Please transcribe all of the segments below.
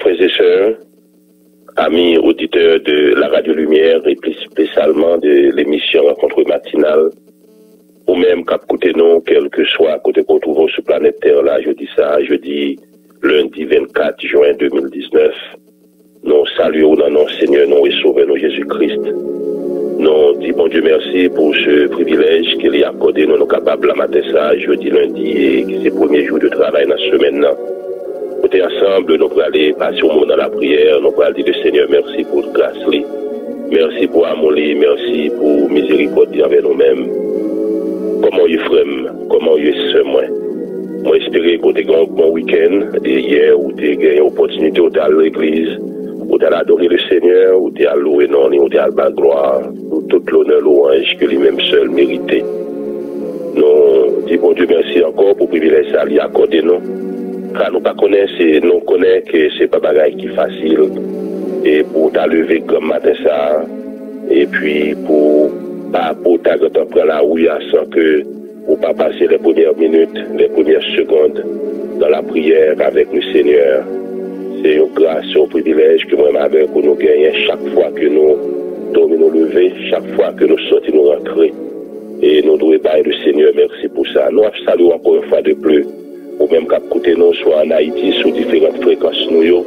frères et sœurs, amis auditeurs de la Radio Lumière et plus spécialement de l'émission Rencontre matinale, ou même cap côté nous, quel que soit côté qu'on trouve sur planète Terre là, je dis ça, jeudi, lundi 24 juin 2019, nous saluons dans nos Seigneur, nous et Sauveur, nous Jésus-Christ. Nous disons bon Dieu merci pour ce privilège qu'il a accordé, nous sommes capables de matin ça, jeudi, lundi, et qui c'est le premier jour de travail dans la semaine là. Côté ensemble, nous allons aller passer au moment dans la prière, nous allons dire Seigneur merci pour la grâce, merci pour l'amour, merci pour miséricorde envers nous-mêmes. Comment il frère, comment il est moi. Moi espérer que tu aies un bon week-end et hier où tu as eu l'opportunité d'aller à l'église, où tu as adoré le Seigneur, où tu as loué non, où tu as la gloire, pour tout l'honneur, louange que lui-même seul méritait. Nous disons bon Dieu merci encore pour le privilège à lui accorder nous. Car nous ne connaissons que ce n'est pas bagaille qui est facile. Et pour ta lever comme matin ça, et puis pour ta prendre la rue sans que ou pas passer les premières minutes, les premières secondes dans la prière avec le Seigneur. C'est une grâce, un privilège que moi avec nous gagnons chaque fois que nous dormons nous lever, chaque fois que nous sortons nous rentrer. Et nous devons bailler le Seigneur, merci pour ça. Nous saluons encore une fois de plus. Ou même qu'à côté nous, soit en Haïti, sur différentes fréquences nous,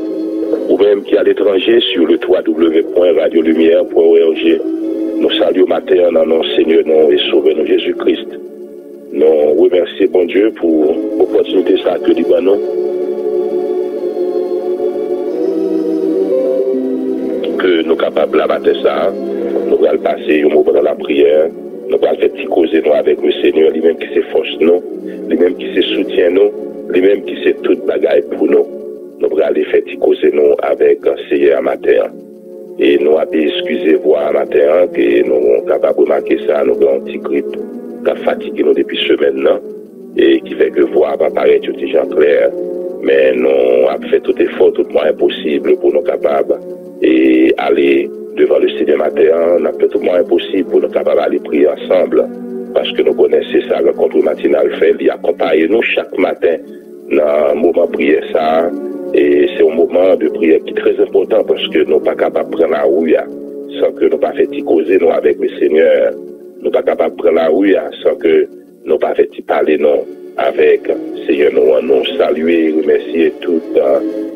ou même qui à l'étranger sur le www.radiolumière.org. Nous saluons matin dans nos Seigneur, nous et Sauveur, nous Jésus-Christ. Nous remercions bon Dieu pour l'opportunité ça que nous avons. Que nous sommes capables de matin ça, nous allons passer un moment dans la prière, nous allons faire petit causer nous avec le Seigneur, lui-même qui s'efforce nous, lui-même qui se soutient nous, lui-même qui sait toute bagaille pour nous. Nous allons aller faire petit causer nous avec le Seigneur matin. Et nous allons excusez-vous à matin que nous sommes capables de remarquer ça, nous avons un petit grippe qui a fatigué nous depuis semaine là, et qui fait que voix va paraître tout gens clair. Mais nous avons fait tout effort, tout moyen possible pour nous capables et aller devant le Seigneur matin, on a fait tout moyen possible pour nous capables d'aller prier ensemble. Parce que nous connaissons ça, le rencontre matinale fait, il accompagne nous chaque matin dans un moment de prière ça. Et c'est un moment de prière qui est très important parce que nous ne sommes pas capables de prendre la rue sans que nous pas fait causer nous avec le Seigneur. Nous ne sommes pas capables de prendre la rue sans que nous pas fait parler non avec le Seigneur. Nous saluer, remercier tous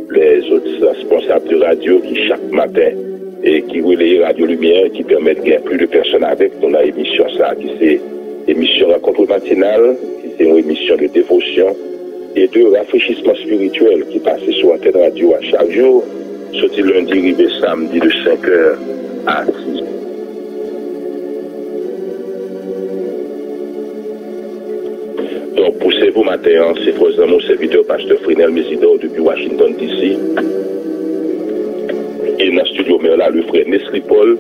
les autres responsables de radio qui chaque matin et qui relaient Radio Lumière, qui permettent qu'il y ait plus de personnes avec nous dans l'émission ça, qui c'est émission rencontre matinale, qui c'est une émission de dévotion et de rafraîchissement spirituel qui passe sur Antenne Radio à chaque jour, sorti lundi, arrivé samedi de 5h à 6h. Donc pour ces beaux matins, c'est pour mon serviteur pasteur Frénel Mésidor depuis Washington DC. Et dans le studio, mais là, le frère Nesli Paul,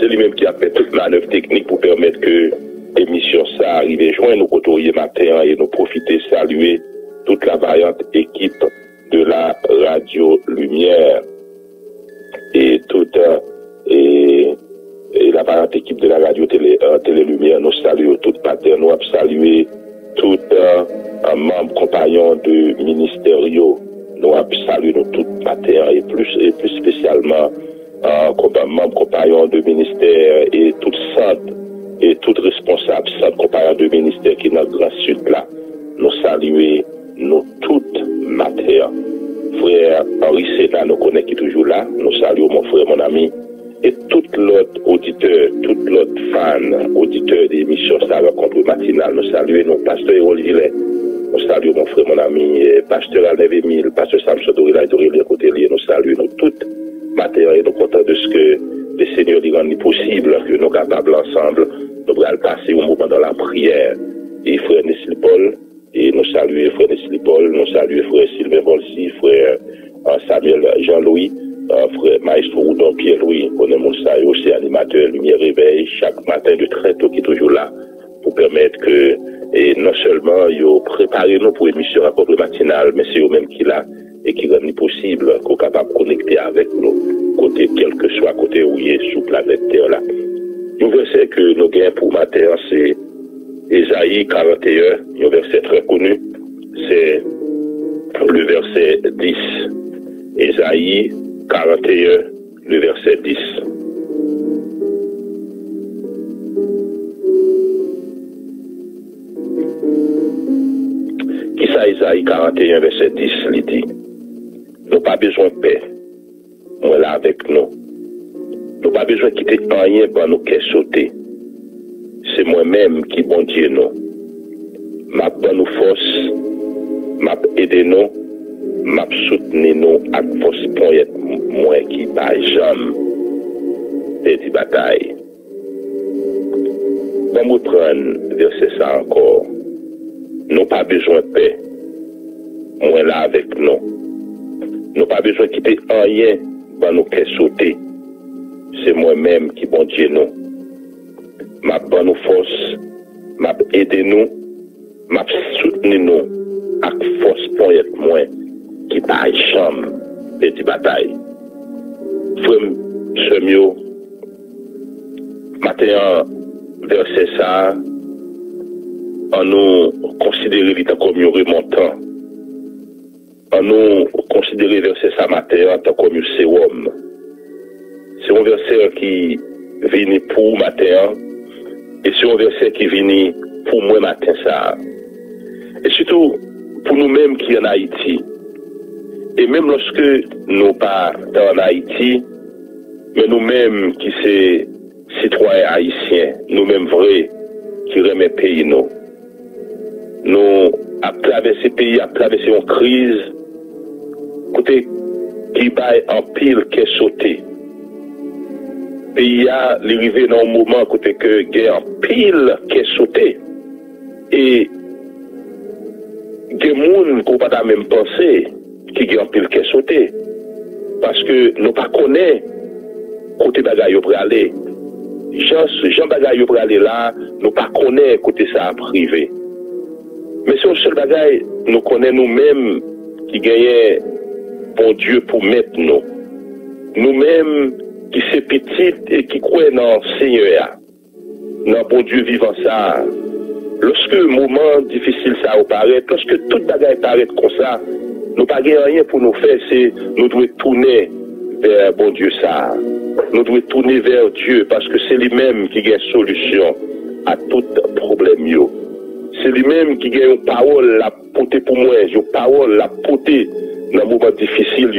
c'est lui-même qui a fait toute manœuvre technique pour permettre que l'émission ça arrive joindre nous côtoyer matin et nous profiter, saluer toute la vaillante équipe de la Radio Lumière et toute et la vaillante équipe de la Radio Télé Lumière. Nous saluons toute matin, nous saluer tout membre compagnon de ministériaux. Nous saluons tout matin et plus spécialement membre compagnon de ministère et tout centre et tout responsable centre compagnon de ministère qui est dans le Grand Sud là. Nous saluons nous toutes matin. Frère Henri Sénat nous connaît qui est toujours là. Nous saluons mon frère, mon ami et tout l'autre auditeur, tout l'autre fan, auditeur des émissions ça rencontre matinale. Nous saluons nos pasteurs Hérol Gillet. Nous saluons mon frère, mon ami, pasteur Alnev Emile, pasteur Samson Dorila, côté lié. Nous saluons nous toutes matin et nous contents de ce que le Seigneur lui rend possible, que nous sommes capables ensemble, nous allons passer un moment dans la prière. Et frère Nesli Paul, et nous saluons frère Nesli Paul, nous saluons frère Sylvain Volsi, frère Samuel Jean-Louis, frère Maestro Oudon Pierre-Louis, on est aussi animateur Lumière Réveil, chaque matin de très tôt qui est toujours là, pour permettre que, et non seulement, ils préparent nous pour l'émission Rencontre matinale, mais c'est eux-mêmes qui là, et qui rendent possible qu'on soit capable de connecter avec nous, côté, quel que soit côté où il est sous planète Terre là. Le verset que nous gagnons pour matin, c'est Ésaïe 41, un verset très connu, c'est le verset 10. Ésaïe 41, le verset 10. Qui ça, Ésaïe 41, verset 10, il dit, nous pas besoin de paix, moi là avec nous. Nous pas besoin de quitter rien pour nous qu'est sauter. C'est moi-même qui bon Dieu nous. M'a bonne nous force, m'a aidé nous, m'a soutenu nous à force pour être moi qui pas jamais des batailles. Bon, nous prendre verset ça encore. Nous pas besoin de paix. Moi là avec nous. Nous pas besoin de quitter rien pour nous qu'est sauter. C'est moi-même qui bon Dieu nous. M'a bonne nous force, m'a aidé nous, m'a soutenu nous à force pour être moi qui pas chambre de bataille. Frère, ce mieux, matin, verset ça, on nous considérer l'état comme un remontant. On nous considérer verset ça matin comme un sérum. C'est un verset qui vient pour matin et c'est un verset qui vient pour moi matin ça. Et surtout pour nous-mêmes qui en Haïti. Et même lorsque nous pas en Haïti, mais nous-mêmes qui sommes citoyens haïtiens, nous-mêmes vrais, qui remettent pays nous. Nous, à travers ces pays, à travers une crise, écoutez, qui baille en pile qui est sauté. Pays a arrivé dans un moment côté que guerre en pile qui est sauté. Et des gens qu'on pas même penser qui en pile qui est sauté. Parce que nous pas connaissons côté bagaille pour aller. Jean bagaille pour aller là, nous pas connaissons côté ça privé. Mais c'est un seul bagaille, nous connaissons nous-mêmes qui gagnent bon Dieu pour mettre nous. Nous-mêmes qui sommes petits et qui croient dans le Seigneur, dans bon Dieu vivant ça. Lorsque le moment difficile ça apparaît, lorsque toute bagaille paraît comme ça, nous pas rien pour nous faire, c'est nous devons tourner vers bon Dieu ça. Nous devons tourner vers Dieu parce que c'est lui-même qui a une solution à tout problème. C'est lui-même qui a une parole à porter pour moi, une parole à porter dans un moment difficile,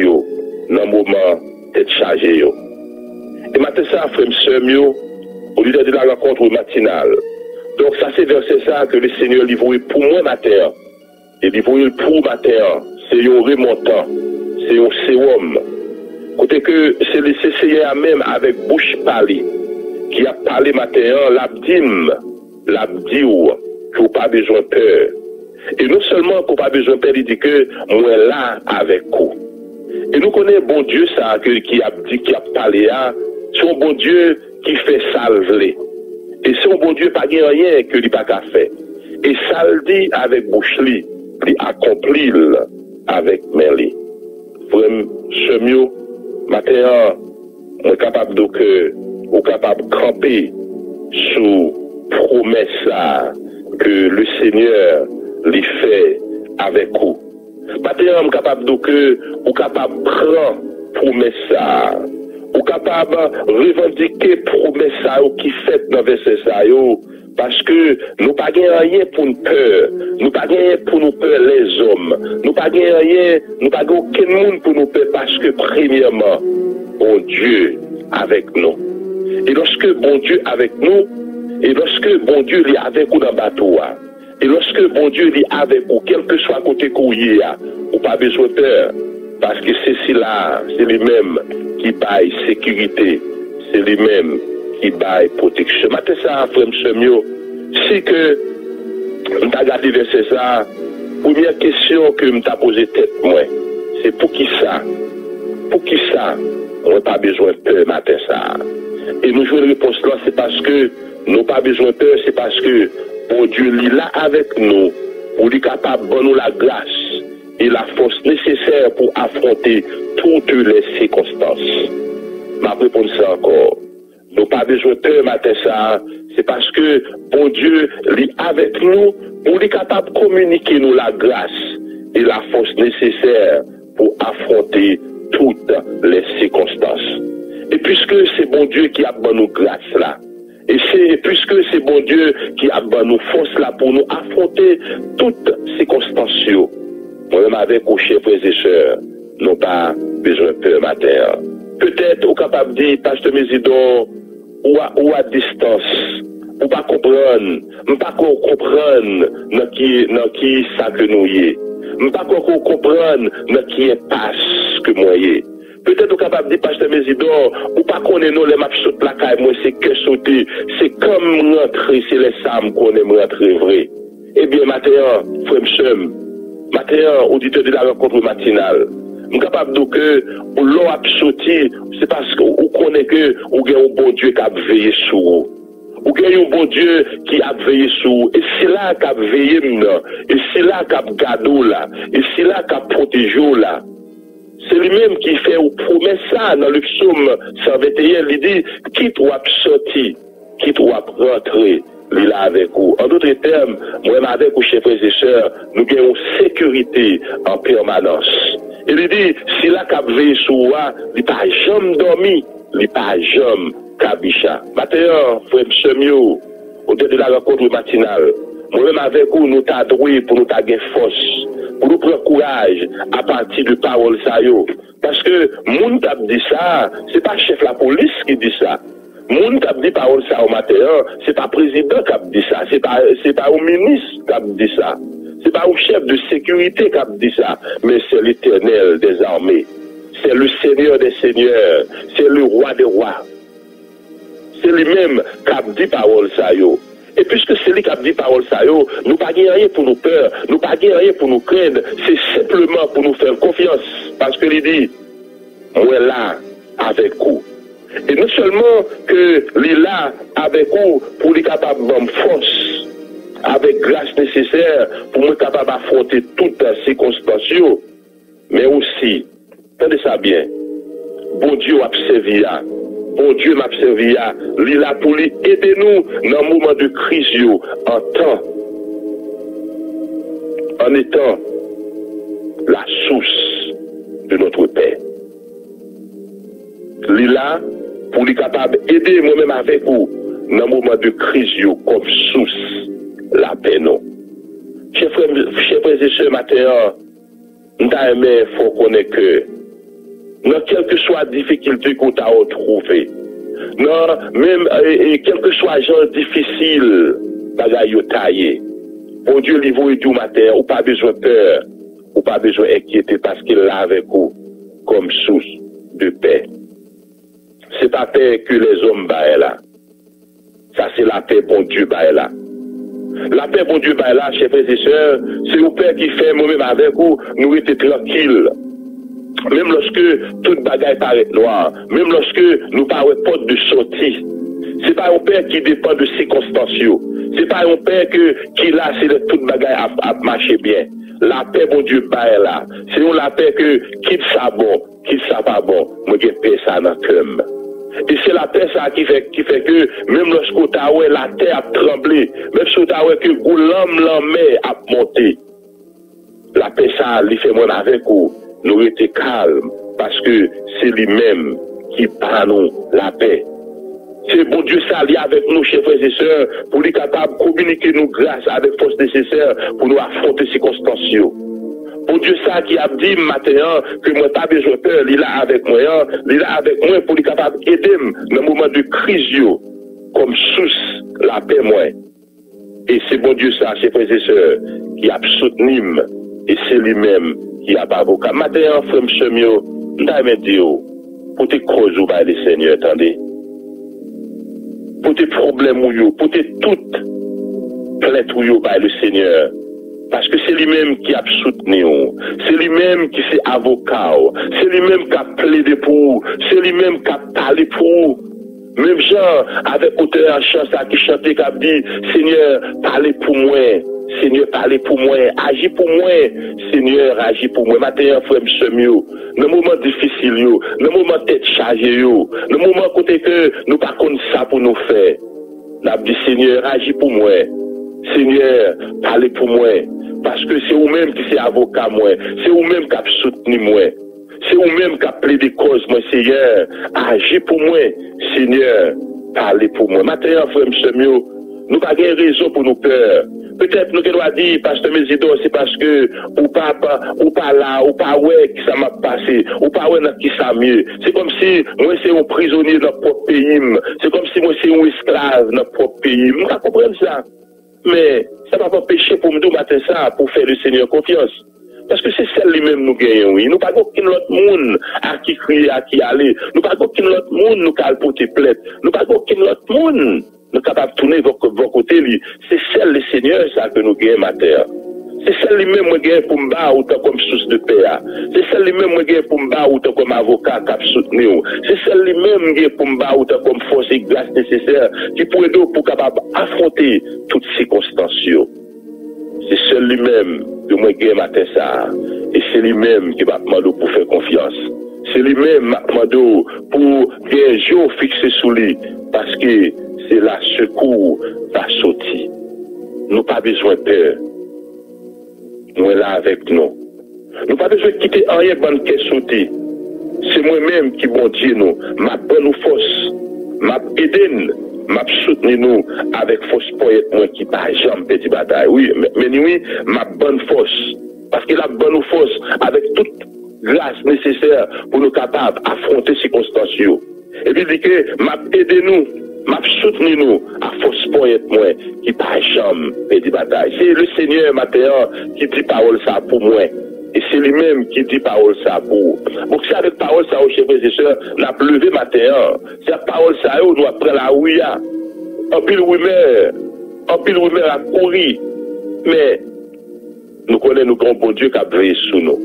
dans un moment d'être chargé. Et maintenant, ça, frère, sœur, au lieu de la rencontre matinale. Donc, ça, c'est verset ça que le Seigneur livre pour moi matin. Et livre pour matin. C'est un remontant. C'est un sérum. Côté que c'est le Seigneur même avec bouche parlée qui a parlé matin, l'abdim, qu'il n'y a pas besoin de peur. Et non seulement qu'il n'y a pas besoin de peur, il dit que moi là avec vous. Et nous connaissons bon Dieu ça qui a dit, qui a parlé à, c'est un bon Dieu qui fait salver. Et c'est un bon Dieu pas rien que lui pas qu'à faire. Et ça le dit avec bouche li, il accomplit avec merli. Vraiment, ce mieux, matin, on est capable de que, on est capable de camper sous promesse que le Seigneur lui fait avec vous. Matin, on est capable de que, on est capable de prendre promesse ou capable de revendiquer promesse qui fait dans verset ça parce que nous pas rien pour nous peur, nous pas rien pour nous peur les hommes, nous pas rien, nous pas aucun monde pour nous peur parce que premièrement bon Dieu avec nous. Et lorsque bon Dieu avec nous, et lorsque bon Dieu est avec nous dans le bateau, et lorsque bon Dieu est avec nous, quel que soit côté courrier, ou pas besoin de peur. Parce que c'est là, c'est lui-même qui baille sécurité, c'est lui-même qui baille protection. Maintenant, ça, frère mieux, c'est que, on t'a regardé verset ça, première question que je t'a posé tête, moi, c'est pour qui ça? Pour qui ça? On n'a pas besoin de peur, matin, ça. Et nous jouons une réponse là, c'est parce que nous n'avons pas besoin de peur, c'est parce que, bon Dieu, il est là avec nous, pour lui capable de nous la grâce et la force nécessaire pour affronter toutes les circonstances. Ma réponse ça encore. Nous n'avons pas besoin de peur, matin ça. C'est parce que, bon Dieu, est avec nous, pour lui capable de communiquer nous la grâce et la force nécessaire pour affronter toutes les circonstances. Et puisque c'est bon Dieu qui a donné nous grâce là, et puisque c'est bon Dieu qui a donné nous force là pour nous affronter toutes circonstances, moi-même avec vos chers frères et sœurs, n'ont pas besoin de peur matin. Peut-être, ou capable de dire, Pasteur Mésidor, ou à distance, ou pas comprendre, ou pas comprendre dans qui ça que nous y est. Ou pas comprendre dans qui est passe que moi y est. Peut-être ou capable de dire, Pasteur Mésidor, ou pas connaître nous les maps saute la caille, moi c'est que sauter, c'est comme rentrer, c'est les sammes qu'on aime rentrer vrai. Eh bien, matin, frère Mchem, matin, auditeur de la rencontre matinale, je suis capable de dire que l'eau a sauté, c'est parce qu'on connaît que vous avez un bon Dieu qui a veillé sur vous. Vous avez un bon Dieu qui a veillé sur vous. Et c'est là qu'il a veillé, et c'est là qu'il a gardé là, et c'est là qu'il a protégé là. C'est lui-même qui fait ou promet ça dans le psaume 121, il dit, qui doit sortir, qui doit rentrer. Il là avec vous. En d'autres termes, moi avec vous, chers frères et sœurs, nous avons sécurité en permanence. Et il dit, si la cap veille sur moi, il n'a pas jamais dormi, il n'a pas jamais cabicha. Maintenant, frère Msemio, au-delà de la rencontre matinale, moi-même avec vous, nous t'adouer pour nous gagner force, pour nous prendre courage à partir de paroles ça yo. Parce que, moun t'a dit ça, c'est pas chef la police qui dit ça. Moun t'a dit parole ça au matin, c'est pas président qui a dit ça, c'est pas au ministre qui a dit ça, c'est pas au chef de sécurité qui a dit ça, mais c'est l'Éternel des armées, c'est le Seigneur des seigneurs, c'est le roi des rois. C'est lui-même qui a dit parole ça yo. Et puisque c'est lui qui a dit parole ça yo, nous pas rien pour nous peur, nous pas rien pour nous craindre, c'est simplement pour nous faire confiance, parce que il dit, moi là avec vous. Et non seulement que l'il là avec vous pour les capables de force, avec grâce nécessaire pour nous capables d'affronter toutes les circonstances, mais aussi, attendez ça bien, bon Dieu a servi à, bon Dieu m'a servi à, l'il là pour aider nous dans le moment de crise en étant la source de notre paix. L'il là pour les capables d'aider moi-même avec vous dans le moment de crise comme source la paix non. Chers frères et sœurs, matin, nous il faut connaître que dans quelle que soit la difficulté qu'on a retrouvée, même quel que soit genre difficile, bagaille taillé, bon Dieu lui vous du matin, ou pas besoin de peur, ou pas besoin d'inquiéter parce qu'il l'a avec vous comme source de paix. C'est pas paix que les hommes baillent là. Ça, c'est la paix, bon Dieu, baillent là. La paix, bon Dieu, baillent là, chers frères et sœurs, c'est le Père qui fait, moi-même avec vous, nous étions tranquilles. Même lorsque toute bagaille paraît noire, même lorsque nous parlons porte de sortie. C'est pas un Père qui dépend de circonstances. C'est pas un Père qui là, c'est toute bagaille à marcher bien. La paix, bon Dieu, baillent là. C'est la paix que, quitte ça bon, quitte ça pas bon, moi, j'ai paix ça dans le cœur. Et c'est la paix ça qui fait que même lorsqu'on t'a la terre a tremblé, même si on t'a que l'homme a monté, la paix ça lui fait moi avec vous, nous rester calmes parce que c'est lui-même qui prend nous la paix. C'est bon Dieu ça lié avec nous, chers frères et sœurs, pour lui capable de communiquer nous grâce avec force nécessaire pour nous affronter ces circonstances. Bon Dieu ça qui a dit maintenant que moi pas besoin de peur, il est là avec moi, pour lui capable d'aider dans le moment de crise comme source la paix moi. Et c'est bon Dieu ça, chers frères et sœurs, qui a soutenu et c'est lui-même qui a pas avocat. Maintenant, frère Msemio, nous dire pour tes causes ou les Seigneur, attendez. Pour tes problèmes ou pour tes toutes plaintes ou le Seigneur. Parce que c'est lui-même qui a soutenu, c'est lui-même qui c'est avocat, c'est lui-même qui a plaidé pour, c'est lui-même qui a parlé pour. Même Jean, avec auteur en chant qui chantait, qui a dit, Seigneur, parlez pour moi, Seigneur, parlez pour moi, agis pour moi, Seigneur, agis pour moi. Maintenant, frère Msemio, dans le moment difficile, dans le moment tête chargée, dans le moment côté que nous pas connaissons ça pour nous faire, nous avons dit, Seigneur, agis pour moi. Seigneur, parlez pour moi. Parce que c'est vous-même qui c'est avocat moi. C'est vous-même qui a soutenu moi. C'est vous-même qui appelez des causes, moi, Seigneur. Agis pour moi, Seigneur. Parlez pour moi. Maintenant, frère Msemio, nous n'avons pas raison pour nous peur. Peut-être nous devons dire, Pasteur Mésidor, c'est parce que ou pas là, ou pas ouais, qui ça m'a passé, ou pas ouais, qui ça mieux. C'est comme si moi c'est un prisonnier de notre propre pays. C'est comme si moi c'est un esclave de notre propre pays. Nous ne comprenons ça. Mais ça ne va pas empêcher pour nous dire matin ça, pour faire le Seigneur confiance. Parce que c'est celle lui-même nous gagnons, oui. Nous pas aucun autre monde à qui crier, à qui aller. Nous pas aucun autre monde nous qui porter plainte. Nous pas aucun autre monde nous capable de tourner vos côtés. C'est celle le Seigneur ça que nous gagnons matin. C'est celle lui-même qui gagne pour me battre autant comme source de paix. C'est celle lui-même qui gagne pour me battre autant comme avocat qui soutenir. C'est celle lui-même qui gagne pour me battre autant comme force et grâce nécessaire qui pourrait nous pour capable affronter toutes circonstances. C'est seul lui-même que moi gagne matin ça. Et c'est lui-même qui m'a demandé pour faire confiance. C'est lui-même qui m'a demandé pour gagner un jour fixé sous lui. Parce que c'est la secours va sortir. Nous pas besoin de peur. Nous là avec nous. Nous pas besoin de quitter rien pour nous sauter. C'est moi-même qui bon Dieu nous. Ma bonne force. Ma aidé m'a soutenu nous avec force pour être moi qui pas jamais petit bataille. Oui, mais oui, ma bonne force. Parce que la bonne force, avec toute grâce nécessaire pour nous capables d'affronter ces circonstances. Et puis, dit que m'a aidé nous, m'a soutenu nous à force pour être moi qui pas jamais petit bataille. C'est le Seigneur maintenant qui dit parole ça pour moi. Et c'est lui-même qui dit parole ça pour. Donc c'est avec parole ça, chers frères et sœurs, n'a levé matin. C'est la parole ça, on doit prendre la ouïa. En pile rumeur a couru. Mais nous connaissons nous bon Dieu qui a veillé sous nous.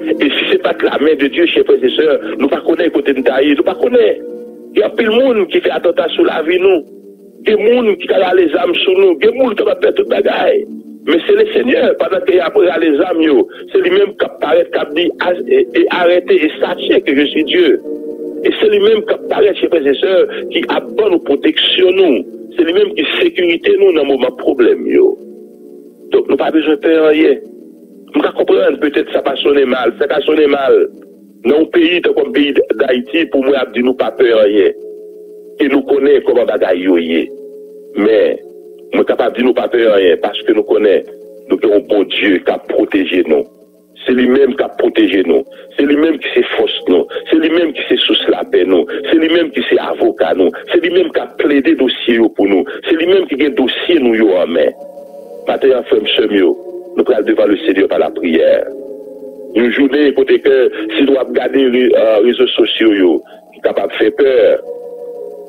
Et si c'est pas que la main de Dieu, chers frères et sœurs, nous ne connaissons pas côté de taille, nous ne connaissons. Il y a pile monde qui fait attentat sur la vie nous. Il y a des gens qui a les âmes sur nous. Il y a des gens qui va faire toute bagaille. Mais c'est le Seigneur, pendant qu'il y a les âmes, c'est lui-même qui apparaît, qui a dit arrêtez et sachez que je suis Dieu. Et c'est lui-même qui apparaît, chers frères et sœurs, qui a bonne protection nous. C'est lui-même qui sécurité nous dans le moment problème. Donc nous pas besoin de faire rien. Nous pouvons comprendre, peut-être ça va sonner mal, ça va sonner mal. Dans un pays comme le pays d'Haïti, pour moi, nous ne pas peur rien. Et nous connaissons comment bagaille est. Mais nous sommes capables de nous pas peur rien parce que nous connaissons, nous avons un bon Dieu qui a protégé nous. C'est lui-même qui a protégé nous. C'est lui-même qui s'est force nous. C'est lui-même qui s'est sous la paix nous. C'est lui-même qui s'est avocat nous. C'est lui-même qui a plaidé dossier pour nous. C'est lui-même qui a un dossier nous en main. Maintenant, frère Msemio, nous allons devant le Seigneur par la prière. Une journée, côté que si nous regardons les réseaux sociaux, qui sont capables de faire peur.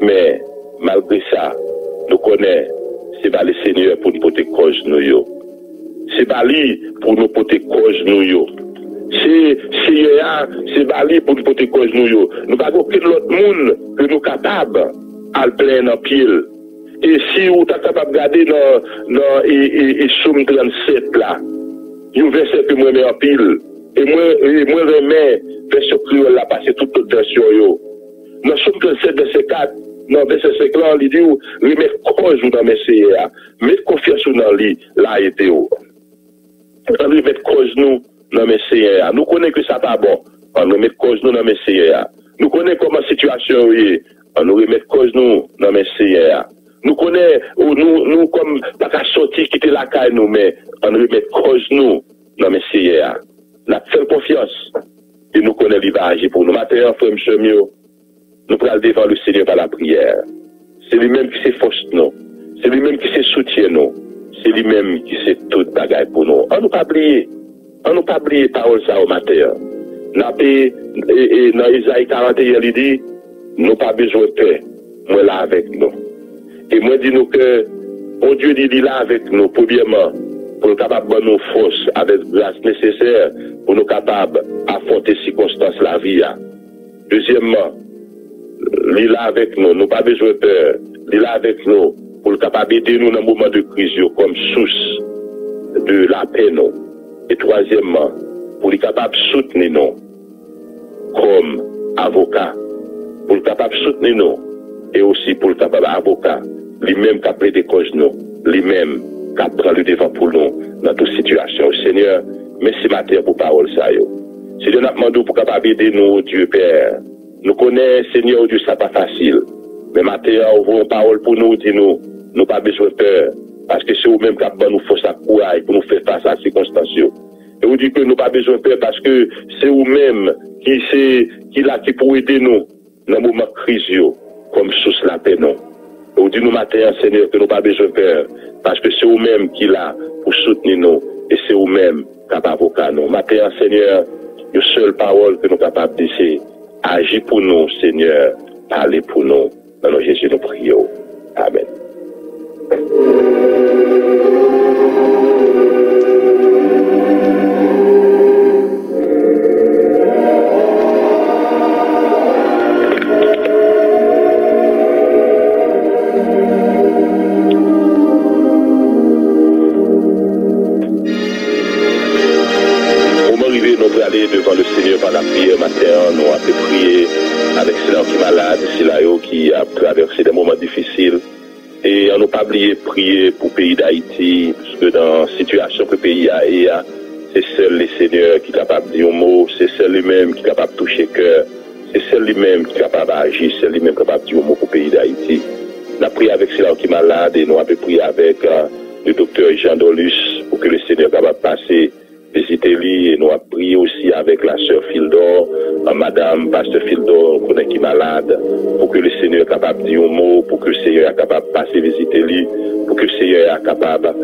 Mais malgré ça, nous connaissons, c'est pas le Seigneur pour nous porter cause nous. C'est Bali pour nous porter cause nous. C'est Bali pour nous porter cause nous. Nous n'avons aucun autre monde que nous capables à le plaindre en pile. Et si vous êtes capable de regarder dans Somme 37 là, il y a un verset que moi mets en pile. Et moi remets verset créole là, passer toute notre version. Dans Somme 37, verset 4, dans verset 5 là, il dit, remettre cause dans mes CA, mettre confiance dans lui, là, et où. On remettre cause nous dans mes CA. Nous connaissons que ça pas bon. On remet cause nous dans mes CA. Nous connaissons comment la situation est. On nous remet cause nous dans mes CA. Nous connaissons, nous comme, pas qu'à sortir, quitter la caille nous, mais on remet cause nous dans mes CA. La seule confiance. Et nous connaissons l'ivage pour nous. Maintenant, frère Msemio, nous prenons devant le Seigneur par la prière. C'est lui-même qui s'efforce nous. C'est lui-même qui se soutient nous. C'est lui-même qui sait toute bagaille pour nous. On ne pas oublier. On ne pas oublier parole ça au matin. Dans Isaïe 41, il dit, nous pas besoin de paix. Moi là avec nous. Et moi dis nous que, mon Dieu dit là avec nous, premièrement, pour nous capables de nous force avec grâce nécessaire, pour nous capables d'affronter les circonstances de la vie. Deuxièmement, il est là avec nous, nous pas besoin de peur. Il est là avec nous pour le capable d'aider nous dans le moment de crise comme source de la paix. Nous. Et troisièmement, pour le capable de soutenir nous comme avocat, pour le capable de soutenir nous et aussi pour le capable avocat, lui-même qui a plaidé cause nous, lui-même qui prend le devant pour nous dans toute situation. Seigneur, merci matin pour parole ça. Seigneur, nous demandons pour capable aider nous, Dieu Père. Nous connaissons, Seigneur, Dieu, ça pas facile. Mais maintenant, ouvrons une parole pour nous, dis-nous, nous pas besoin de peur. Parce que c'est vous-même qui nous force à courage pour nous faire face à ces circonstances. Et vous dites que nous pas besoin de peur parce que c'est vous-même qui pour aider nous dans le moment de crise, comme sous la paix, non. Et vous dites nous matin, Seigneur, que nous pas besoin de peur parce que c'est vous-même qui là pour soutenir nous et c'est vous-même capable de nous. Matin, Seigneur, une seule parole que nous sommes capables de dire, agis pour nous, Seigneur, parlez pour nous. Dans le Jésus, nous prions. Amen. Devant le Seigneur par la prière matin, nous avons prié avec ceux qui sont malades, ceux qui a traversé des moments difficiles. Et on n'a pas oublié de prier pour le pays d'Haïti, parce que dans la situation que le pays a, c'est seul le Seigneur qui est capable de dire un mot, c'est seul lui-même qui est capable de toucher le cœur, c'est seul lui-même qui est capable d'agir, c'est lui-même qui est capable de dire un mot pour le pays d'Haïti. On a prié avec ceux qui sont malades et nous avons prié avec le docteur Jean Dolus pour que le Seigneur soit capable de passer. Visitez-lui et nous avons prié aussi avec la sœur Fildor, madame pasteur Fildor, qu'on est qui malade, pour que le Seigneur soit capable de dire un mot, pour que le Seigneur soit capable de passer visiter lui, pour que le Seigneur soit capable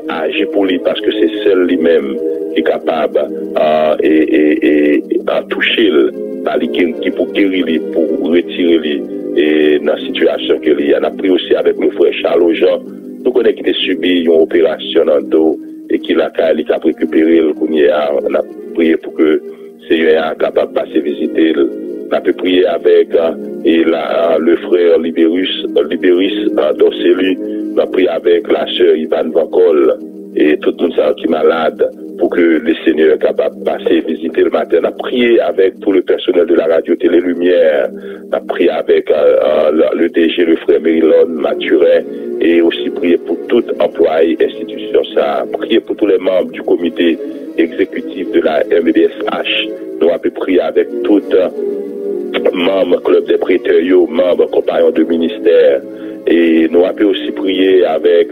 d'agir pour lui, parce que c'est seul lui-même qui est capable de toucher qui pour guérir lui, pour retirer lui, et dans la situation que lui. On a prié aussi avec le frère Charles Jean, nous connaissons qu'il a subi une opération dans le dos, et qu'il a récupéré le premier. On a prié pour que le Seigneur soit capable de passer visiter. On a pu prier avec le frère Libérus d'Orceli. On a prié avec la sœur Ivan Vancol et tout le monde qui est malade pour que le Seigneur soit capable de passer visiter le matin. On a prié avec tout le personnel de la radio Télé Lumière. On a prié avec le DG, le frère Mérilon Mathurin, et aussi prier pour tout employé institution. Ça, prier pour tous les membres du comité exécutif de la MDSH. Nous avons prié avec tout membres club des prêteurs, membres compagnons de ministère. Et nous avons aussi prié avec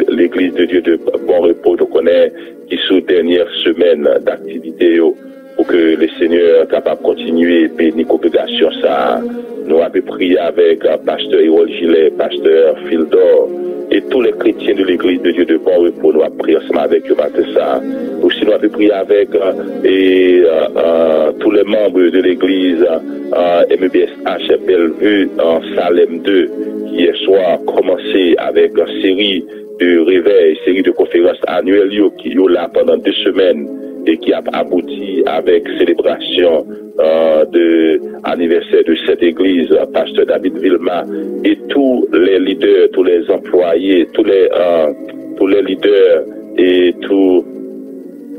l'église de Dieu de Bon Repos, nous connaissons, qui sous dernière semaine d'activité, pour que le Seigneur soit capable de continuer à bénir la congrégation. Ça, nous avons prié avec pasteur Hérol Gilet, pasteur Fildor, et tous les chrétiens de l'église de Dieu de Bon Repos. Nous avons prié ensemble avec eux matin ça. Aussi, nous avons prié avec tous les membres de l'église MBSH Bellevue en Salem 2, qui hier soir commencé avec une série de réveils, série de conférences annuelles qui est là pendant 2 semaines et qui a abouti avec célébration de anniversaire de cette église, pasteur David Vilma et tous les leaders, tous les employés, tous les leaders et tous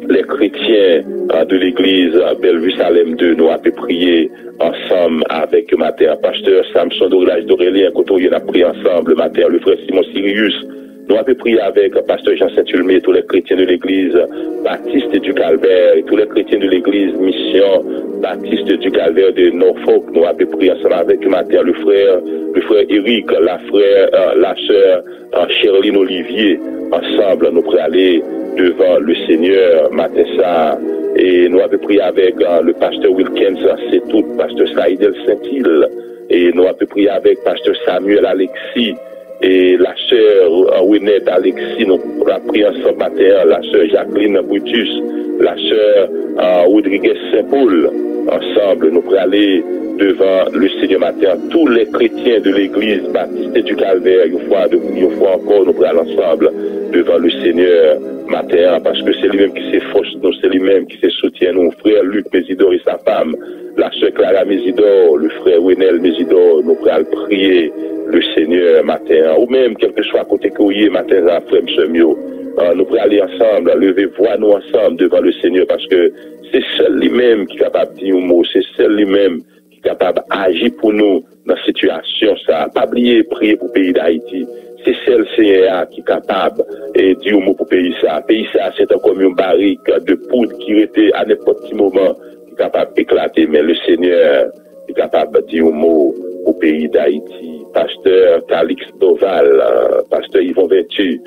les chrétiens de l'église Bellevue Salem 2, nous avons prié ensemble avec le matin, pasteur Samson d'Orlage d'Aurélien, quand on a prié ensemble le matin, le frère Simon Sirius. Nous avons prié avec pasteur Jean Saint-Ulmé, tous les chrétiens de l'église Baptiste du Calvaire, et tous les chrétiens de l'église Mission Baptiste du Calvaire de Norfolk. Nous avons prié ensemble avec le matin, le frère Eric, la sœur Cherline Olivier. Ensemble, nous pourrions aller devant le Seigneur matin ça. Et nous avons prié avec le pasteur Wilkins, c'est tout, pasteur Saïdel Saint-Île. Et nous avons prié avec pasteur Samuel Alexis. Et la sœur Winette Alexis, nous avons prié ensemble matin, la sœur Jacqueline Brutus, la sœur Rodriguez Saint-Paul. Ensemble, nous pourrions aller devant le Seigneur matin, tous les chrétiens de l'église Baptiste du Calvaire, une fois encore, nous pourrions aller ensemble devant le Seigneur matin, parce que c'est lui-même qui s'efforce nous, c'est lui-même qui se soutient nous, frère Luc Mésidor et sa femme, la sœur Clara Mésidor, le frère Wenel Mésidor, nous pourrions prier le Seigneur matin, ou même quel que soit à côté que vous y matin, frère Msemio, nous pourrions aller ensemble, lever voix nous ensemble devant le Seigneur, parce que c'est seul lui-même qui est capable de dire un mot, c'est seul lui-même qui est capable d'agir pour nous dans la situation, ça. Pas oublier, prier pour le pays d'Haïti. C'est seul Seigneur qui est capable de dire un mot pour le pays ça. Le pays ça, c'est comme une barrique de poudre qui était à n'importe quel moment est capable d'éclater, mais le Seigneur est capable de dire un mot au pays d'Haïti. Pasteur Calix Doval, pasteur Yvon Vertu,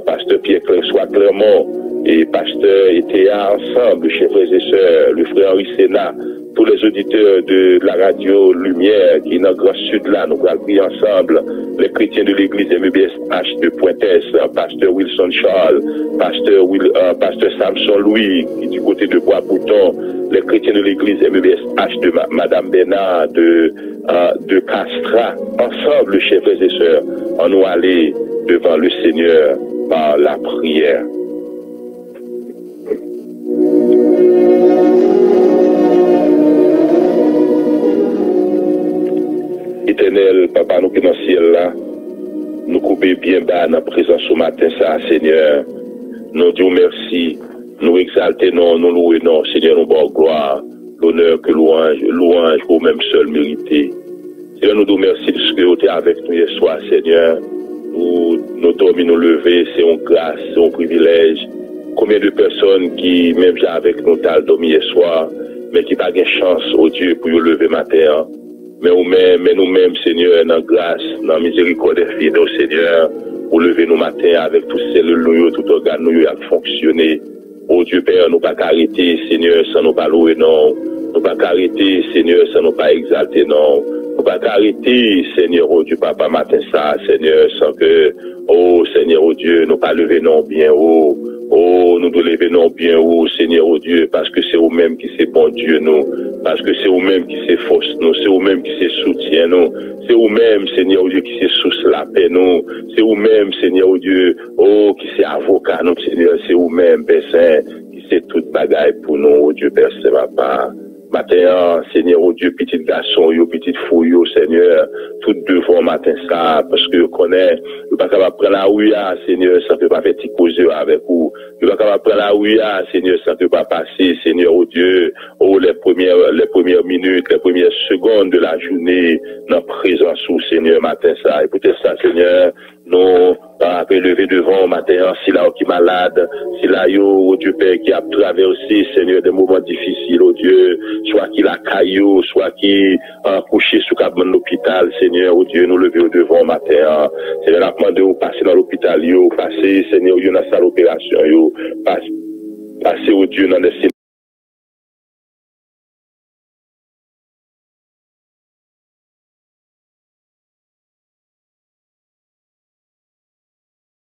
pasteur Pierre-François Clermont et pasteur Etéa ensemble, chers frères et sœurs, le frère Henri Sénat, tous les auditeurs de la radio Lumière qui est dans le Grand Sud là, nous allons prier ensemble, les chrétiens de l'église MBSH de Pointe-Est, pasteur Wilson Charles, pasteur Samson Louis, qui est du côté de Bois-Bouton, les chrétiens de l'église MBSH de Madame Bénard, de Castra, ensemble, chers frères et sœurs, on nous aller devant le Seigneur par la prière. Éternel, Papa, nous qui dans le ciel là, nous coupons bien bas dans la présence ce matin, ça, Seigneur. Nous disons merci, nous exaltons, nous louons, Seigneur, nous bon gloire, l'honneur que louange pour même seul mérité. Seigneur, nous disons merci de ce que vous êtes avec nous hier soir, Seigneur. Nous dormons, nous lever, c'est une grâce, c'est un privilège. Combien de personnes qui, même avec nous, t'as dormi hier soir, mais qui n'ont pas de chance, au Dieu, pour nous lever matin. Mais nous-mêmes, Seigneur, dans la grâce, dans la miséricorde et fidèle, Seigneur, pour lever nos matins avec tous ces cellules, tout organe, nous, à fonctionner. Oh Dieu Père, nous pas arrêter, Seigneur, sans nous pas louer, non. Nous pas arrêter, Seigneur, sans nous pas exalter, non. Nous pas arrêter, Seigneur, oh Dieu, Papa, matin ça, Seigneur, sans que, oh Seigneur, oh Dieu, nous pas lever, non, bien haut. Oh, nous devons lever non bien haut, Seigneur, oh Dieu, parce que c'est vous-même qui c'est bon Dieu, nous. Parce que c'est vous-même qui c'est force, nous. C'est vous-même qui c'est soutien, nous. C'est vous-même, Seigneur, oh Dieu, qui c'est source la paix, nous. C'est vous-même, Seigneur, oh Dieu, oh, qui c'est avocat, nous, Seigneur. C'est vous-même, Père Saint, qui c'est toute bagaille pour nous, oh Dieu, Père, c'est ma part. Matin, Seigneur, oh Dieu, petit garçon, yo, petite fouille, Seigneur, tout devant matin ça, parce que je connais, je pas capable prendre la ouïa, Seigneur, ça peut pas faire petit causer avec vous. Je pas capable prendre la ouïa, Seigneur, ça peut pas passer, Seigneur, oh Dieu, oh, les premières minutes, les premières secondes de la journée, dans présence au Seigneur, matin ça, et peut-être ça, Seigneur, nous, pas lever devant matin, si là, qui est malade, si là, yo, oh Dieu Père, qui a traversé, Seigneur, des moments difficiles, oh Dieu, soit qu'il a caillou, soit qu'il a couché sous l'hôpital, Seigneur, oh Dieu, nous lever devant matin, Seigneur, la demande de passer dans l'hôpital, yo, passer, Seigneur, yo, dans sa l'opération, yo, passer, oh Dieu, dans les